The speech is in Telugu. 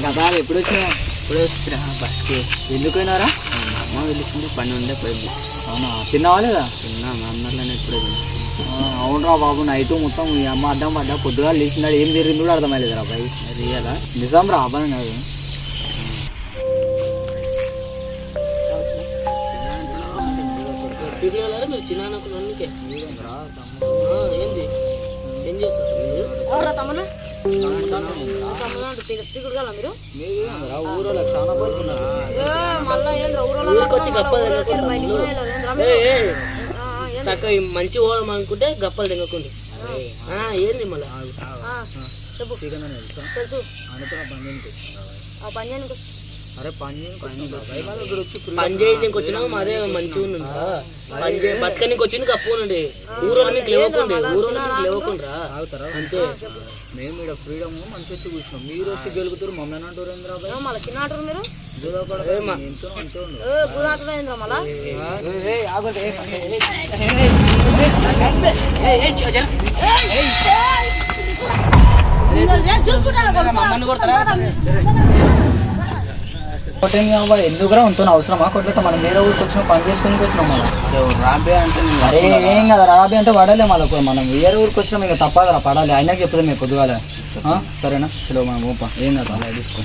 కదా ఎప్పుడు వచ్చినావు? ఇప్పుడే వస్తురా బస్కి. ఎందుకు పోయినారా? అమ్మ పిలిచింది, పని ఉండే పోయింది. అవునా, తిన్నావా లేదా? తిన్నా అన్నట్లనే ఇప్పుడే తిన్నా. అవునరా బాబు, నైట్ మొత్తం మీ అమ్మ అడ్డం పడ్డా, పొద్దుగా లేచినాడు, ఏం జరిగింది కూడా అర్థమయ్యలేదురా బాయ్. రియలా? నిజం రా అబ్బాయి కాదు. మీరు చిన్న ఏంది ఏం చేస్తారు తమ్ముడు? ఊరోళ్ళకి చాలా పడుతున్నారు. ఊరికొచ్చి గప్పలు చక్క మంచి పోదాం అనుకుంటే గప్పలు తెగకుండి. ఏంది మళ్ళీ తెలుసు. అరే పని చేయడానికి వచ్చినా అదే మంచిగా ఉందా? పని చేయ బతకనికి వచ్చింది కప్పుకోనండి. ఊరోళ్ళు మీకు లేవకుండి, ఊరోళ్ళు మీకు లేవకుండా అంతే. మేము ఇక్కడ ఫ్రీడమ్ మంచి వచ్చి కూర్చున్నాం, మీరు వచ్చి గెలుగుతారు మమ్మల్ని అంటారు. ఏంద్రా మళ్ళీ చిన్న ఆటరు మీరు ఎందుకురా ఉంటున్నా అవసరమా కొట్లట? మనం వేరే ఊరికి వచ్చినాం, పని చేసుకుని వచ్చినాం. మనం రాబే అంటే అరే ఏం కదా రాబీ అంటే పడాలి. మళ్ళీ మనం వేరే ఊరికి వచ్చినాం, ఇంకా తప్పదా పడాలి. అయినా చెప్తాం మీకు పొద్దుగాల. సరేనా? చలో మనం ఓపా, ఏం కదా అలా తీసుకో.